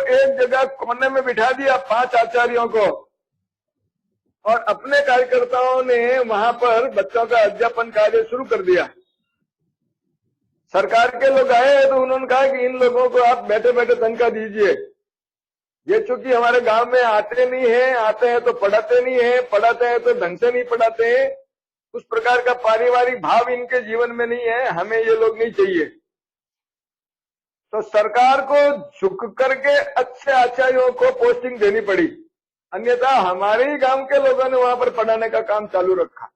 एक जगह कोने में बिठा दिया 5 आचार्यों को, और अपने कार्यकर्ताओं ने वहां पर बच्चों का अध्यापन कार्य शुरू कर दिया। सरकार के लोग आए तो उन्होंने कहा कि इन लोगों को आप बैठे बैठे तनख्वाह दीजिए, ये चूंकि हमारे गांव में आते नहीं है, आते हैं तो पढ़ाते नहीं है, पढ़ाते हैं तो ढंग से नहीं पढ़ाते हैं, उस प्रकार का पारिवारिक भाव इनके जीवन में नहीं है, हमें ये लोग नहीं चाहिए। तो सरकार को झुक करके अच्छे आचार्यों को पोस्टिंग देनी पड़ी, अन्यथा हमारे ही गांव के लोगों ने वहां पर पढ़ाने का काम चालू रखा।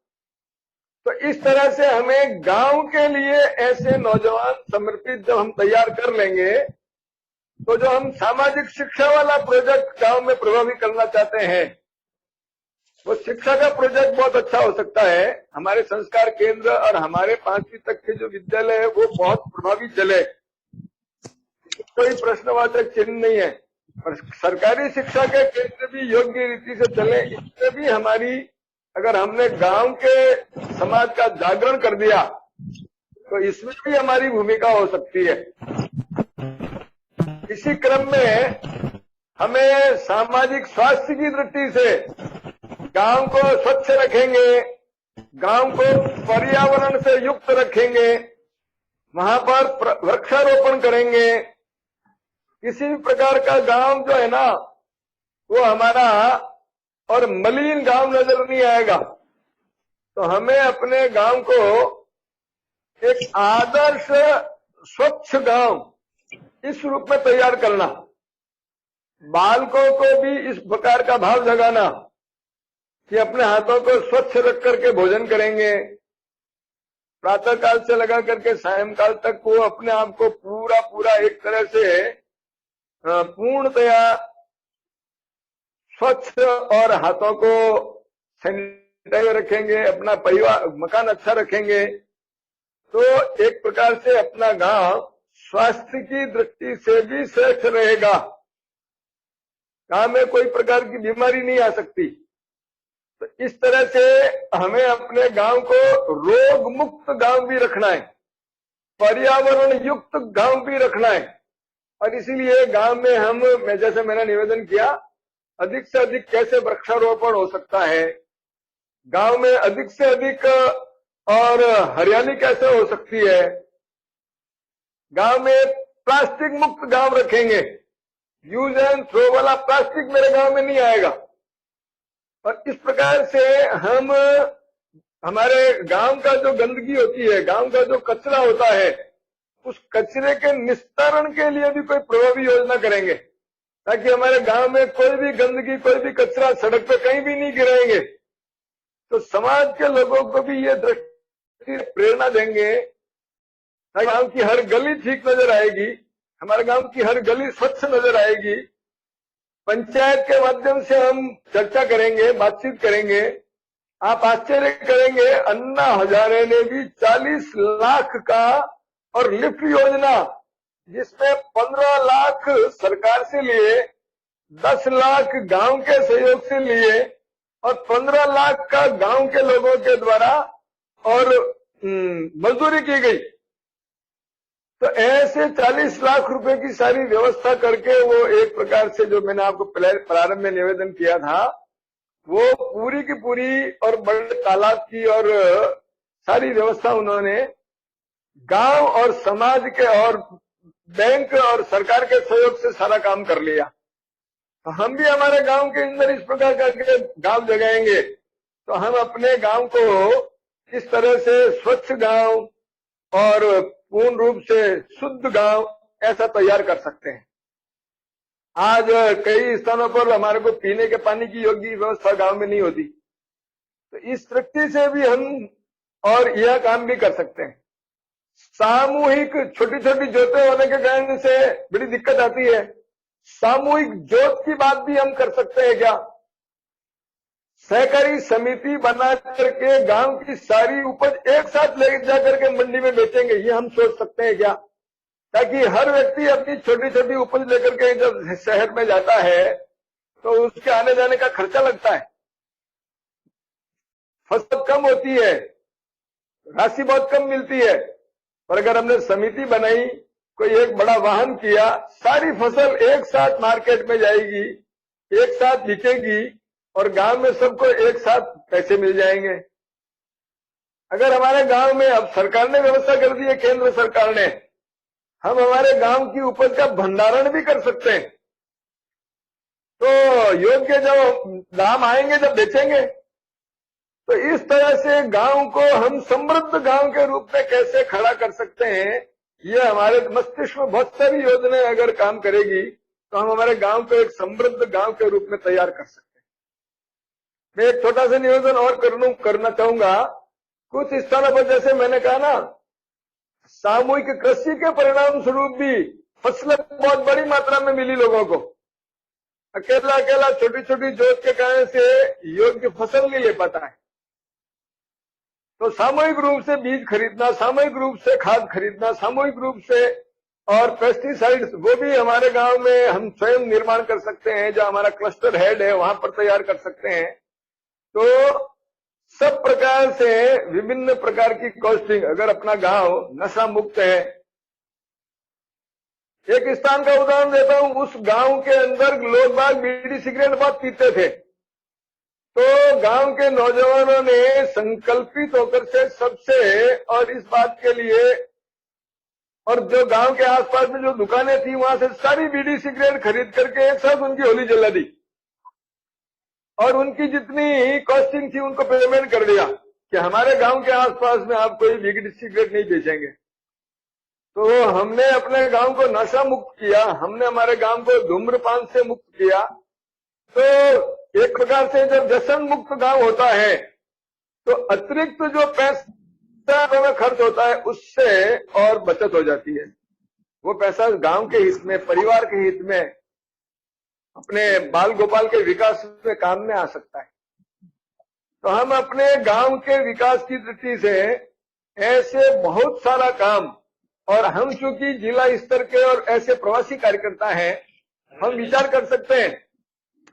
तो इस तरह से हमें गांव के लिए ऐसे नौजवान समर्पित जब हम तैयार कर लेंगे, तो जो हम सामाजिक शिक्षा वाला प्रोजेक्ट गांव में प्रभावी करना चाहते हैं, वो शिक्षा का प्रोजेक्ट बहुत अच्छा हो सकता है। हमारे संस्कार केंद्र और हमारे 5वीं तक के जो विद्यालय है वो बहुत प्रभावी चले, कोई प्रश्नवाचक चिन्ह नहीं है। और सरकारी शिक्षा के केंद्र भी योग्य रीति से चले, इससे भी हमारी, अगर हमने गांव के समाज का जागरण कर दिया तो इसमें भी हमारी भूमिका हो सकती है। इसी क्रम में हमें सामाजिक स्वास्थ्य की दृष्टि से गांव को स्वच्छ रखेंगे, गांव को पर्यावरण से युक्त रखेंगे, वहां पर वृक्षारोपण करेंगे। किसी भी प्रकार का गांव जो है ना वो हमारा और मलिन गांव नजर नहीं आएगा। तो हमें अपने गांव को एक आदर्श स्वच्छ गांव इस रूप में तैयार करना, बालकों को भी इस प्रकार का भाव जगाना कि अपने हाथों को स्वच्छ रख करके भोजन करेंगे, प्रातः काल से लगा करके सायंकाल तक वो अपने आप को पूरा एक तरह से पूर्णतया स्वच्छ और हाथों को सैनिटाइज रखेंगे, अपना परिवार मकान अच्छा रखेंगे, तो एक प्रकार से अपना गांव स्वास्थ्य की दृष्टि से भी श्रेष्ठ रहेगा। गांव में कोई प्रकार की बीमारी नहीं आ सकती। तो इस तरह से हमें अपने गांव को रोग मुक्त गांव भी रखना है, पर्यावरण युक्त गांव भी रखना है। और इसीलिए गांव में हम, जैसे मैंने निवेदन किया, अधिक से अधिक कैसे वृक्षारोपण हो सकता है, गांव में अधिक से अधिक और हरियाली कैसे हो सकती है, गांव में प्लास्टिक मुक्त गांव रखेंगे, यूज एंड थ्रो वाला प्लास्टिक मेरे गांव में नहीं आएगा। और इस प्रकार से हम हमारे गांव का जो गंदगी होती है, गांव का जो कचरा होता है, उस कचरे के निस्तारण के लिए भी कोई प्रभावी योजना करेंगे, ताकि हमारे गांव में कोई भी गंदगी, कोई भी कचरा सड़क पे कहीं भी नहीं गिराएंगे। तो समाज के लोगों को भी ये दृष्टि प्रेरणा देंगे, ताकि गांव की हर गली ठीक नजर आएगी, हमारे गांव की हर गली स्वच्छ नजर आएगी। पंचायत के माध्यम से हम चर्चा करेंगे, बातचीत करेंगे। आप आश्चर्य करेंगे, अन्ना हजारे ने भी 40 लाख का और लिफ्ट योजना, जिसमें 15 लाख सरकार से लिए, 10 लाख गांव के सहयोग से लिए और 15 लाख का गांव के लोगों के द्वारा और मजदूरी की गई। तो ऐसे 40 लाख रुपए की सारी व्यवस्था करके वो एक प्रकार से, जो मैंने आपको प्रारंभ में निवेदन किया था, वो पूरी की पूरी और बड़े तालाब की और सारी व्यवस्था उन्होंने गांव और समाज के और बैंक और सरकार के सहयोग से सारा काम कर लिया। तो हम भी हमारे गांव के अंदर इस प्रकार करके गांव जगाएंगे, तो हम अपने गांव को इस तरह से स्वच्छ गांव और पूर्ण रूप से शुद्ध गांव ऐसा तैयार कर सकते हैं। आज कई स्थानों पर हमारे को पीने के पानी की योग्य व्यवस्था गांव में नहीं होती, तो इस दृष्टि से भी हम और यह काम भी कर सकते हैं। सामूहिक छोटी छोटी जोतें होने के कारण से बड़ी दिक्कत आती है, सामूहिक जोत की बात भी हम कर सकते हैं क्या? सहकारी समिति बना करके गांव की सारी उपज एक साथ ले जाकर के मंडी में बेचेंगे, ये हम सोच सकते हैं क्या? ताकि हर व्यक्ति अपनी छोटी छोटी उपज लेकर के जब शहर में जाता है तो उसके आने जाने का खर्चा लगता है, फसल कम होती है, राशि बहुत कम मिलती है। पर अगर हमने समिति बनाई, कोई एक बड़ा वाहन किया, सारी फसल एक साथ मार्केट में जाएगी, एक साथ बिकेगी और गांव में सबको एक साथ पैसे मिल जाएंगे। अगर हमारे गांव में, अब सरकार ने व्यवस्था कर दी है, केंद्र सरकार ने, हम हमारे गांव की उपज का भंडारण भी कर सकते हैं, तो योग्य जब दाम आएंगे जब बेचेंगे। तो इस तरह से गांव को हम समृद्ध गांव के रूप में कैसे खड़ा कर सकते हैं, ये हमारे मस्तिष्क में बहुत सारी योजनाएं अगर काम करेगी तो हम हमारे गांव को एक समृद्ध गांव के रूप में तैयार कर सकते हैं। मैं एक छोटा सा निवेदन और करना चाहूंगा। कुछ स्थानों पर, जैसे मैंने कहा ना, सामूहिक कृषि के परिणाम स्वरूप भी फसलें बहुत बड़ी मात्रा में मिली लोगों को। अकेला अकेला छोटी छोटी जोत के कारण से योग्य फसल नहीं ले पाता है, तो सामूहिक रूप से बीज खरीदना, सामूहिक रूप से खाद खरीदना, सामूहिक रूप से, और पेस्टिसाइड्स वो भी हमारे गांव में हम स्वयं निर्माण कर सकते हैं, जो हमारा क्लस्टर हेड है वहां पर तैयार कर सकते हैं। तो सब प्रकार से विभिन्न प्रकार की कॉस्टिंग, अगर अपना गांव नशा मुक्त है, एक स्थान का उदाहरण देता हूं, उस गांव के अंदर लोग बाग बीड़ी सिगरेट बहुत पीते थे, तो गांव के नौजवानों ने संकल्पित होकर से सबसे, और इस बात के लिए, और जो गांव के आसपास में जो दुकानें थी वहां से सारी बीड़ी सिगरेट खरीद करके एक साथ उनकी होली जला दी और उनकी जितनी कॉस्टिंग थी उनको पेमेंट कर दिया कि हमारे गांव के आसपास में आप कोई बीड़ी सिगरेट नहीं बेचेंगे। तो हमने अपने गांव को नशा मुक्त किया, हमने हमारे गांव को धूम्रपान से मुक्त किया। तो एक प्रकार से जब व्यसन मुक्त गांव होता है तो अतिरिक्त जो पैसा में खर्च होता है उससे और बचत हो जाती है। वो पैसा गांव के हित में, परिवार के हित में, अपने बाल गोपाल के विकास में काम में आ सकता है। तो हम अपने गांव के विकास की दृष्टि से ऐसे बहुत सारा काम, और हम चूंकि जिला स्तर के और ऐसे प्रवासी कार्यकर्ता हैं, हम विचार कर सकते हैं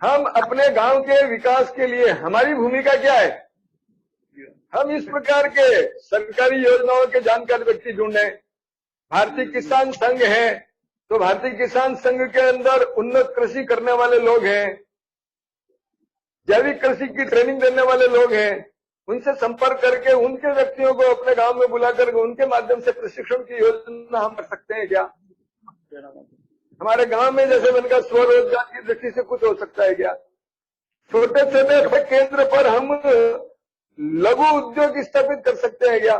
हम अपने गांव के विकास के लिए हमारी भूमिका क्या है। हम इस प्रकार के सरकारी योजनाओं के जानकार व्यक्ति ढूंढे। भारतीय किसान संघ है, तो भारतीय किसान संघ के अंदर उन्नत कृषि करने वाले लोग हैं, जैविक कृषि की ट्रेनिंग देने वाले लोग हैं, उनसे संपर्क करके उनके व्यक्तियों को अपने गांव में बुलाकर उनके माध्यम से प्रशिक्षण की योजना हम कर सकते हैं क्या। हमारे गांव में जैसे मैंने कहा स्वरोजगार की दृष्टि से कुछ हो सकता है क्या। छोटे छोटे केंद्र पर हम लघु उद्योग स्थापित कर सकते हैं क्या।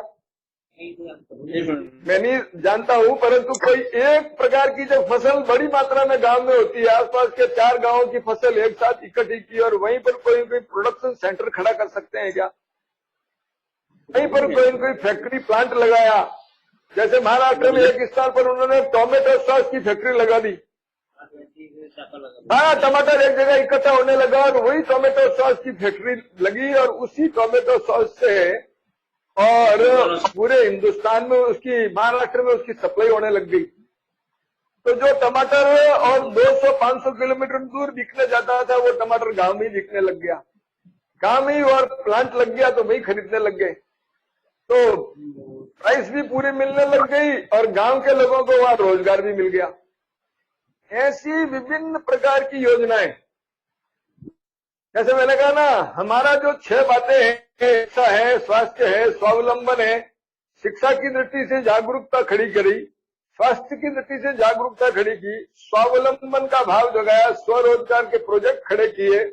मैं नहीं जानता हूं, परंतु कोई एक प्रकार की जब फसल बड़ी मात्रा में गांव में होती है, आसपास के 4 गांवों की फसल एक साथ इकट्ठी की और वहीं पर कोई प्रोडक्शन सेंटर खड़ा कर सकते हैं क्या। वहीं पर कोई फैक्ट्री प्लांट लगाया, जैसे महाराष्ट्र में एक स्थान पर उन्होंने टोमेटो सॉस की फैक्ट्री लगा दी। सारा टमाटर एक जगह इकट्ठा होने लगा और वही टोमेटो सॉस की फैक्ट्री लगी और उसी टोमेटो सॉस से और पूरे हिंदुस्तान में उसकी, महाराष्ट्र में उसकी सप्लाई होने लग गई। तो जो टमाटर और 200-500 किलोमीटर दूर बिकने जाता था वो टमाटर गांव में ही बिकने लग गया, गांव में ही और प्लांट लग गया तो वही खरीदने लग गए। तो प्राइस भी पूरी मिलने लग गई और गांव के लोगों को वहां रोजगार भी मिल गया। ऐसी विभिन्न प्रकार की योजनाएं, जैसे मैंने कहा ना, हमारा जो 6 बातें हैं, शिक्षा है, स्वास्थ्य है, स्वावलंबन है, शिक्षा की दृष्टि से जागरूकता खड़ी करी, स्वास्थ्य की दृष्टि से जागरूकता खड़ी की, स्वावलंबन का भाव जगाया, स्वरोजगार के प्रोजेक्ट खड़े किए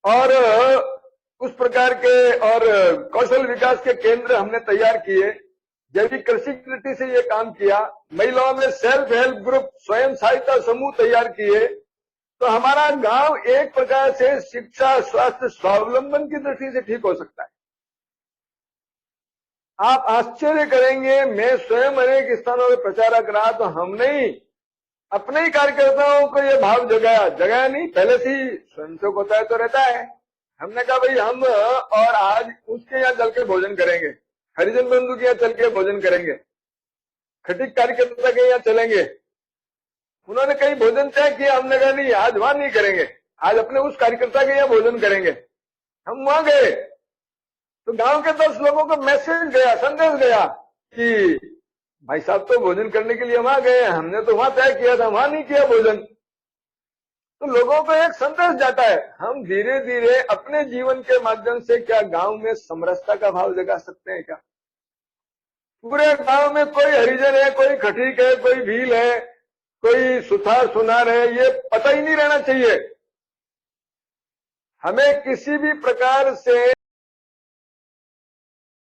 और उस प्रकार के और कौशल विकास के केंद्र हमने तैयार किए, जैविक कृषि की दृष्टि से ये काम किया, महिलाओं में सेल्फ हेल्प ग्रुप, स्वयं सहायता समूह तैयार किए। तो हमारा गांव एक प्रकार से शिक्षा, स्वास्थ्य, स्वावलंबन की दृष्टि से ठीक हो सकता है। आप आश्चर्य करेंगे, मैं स्वयं अनेक स्थानों में प्रचारक रहा तो हमने ही अपने ही कार्यकर्ताओं को ये भाव जगाया नहीं, पहले से ही स्वयं से होता है तो रहता है। हमने कहा भाई हम और आज उसके यहाँ चल के भोजन करेंगे, हरिजन बंधु के यहाँ चल के भोजन करेंगे, खटिक कार्यकर्ता के यहाँ चलेंगे। उन्होंने कहीं भोजन तय किया, हमने कहा नहीं आज वहां नहीं करेंगे, आज अपने उस कार्यकर्ता के यहाँ भोजन करेंगे। हम वहां गए तो गांव के 10 लोगों को मैसेज गया, संदेश गया कि भाई साहब तो भोजन करने के लिए वहां गए, हमने तो वहां तय किया था, वहां नहीं किया भोजन। तो लोगों को एक संदेश जाता है। हम धीरे धीरे अपने जीवन के माध्यम से क्या गांव में समरसता का भाव जगा सकते हैं क्या? पूरे गांव में कोई हरिजन है, कोई खटीक है, कोई भील है, कोई सुथार सुनार है, ये पता ही नहीं रहना चाहिए। हमें किसी भी प्रकार से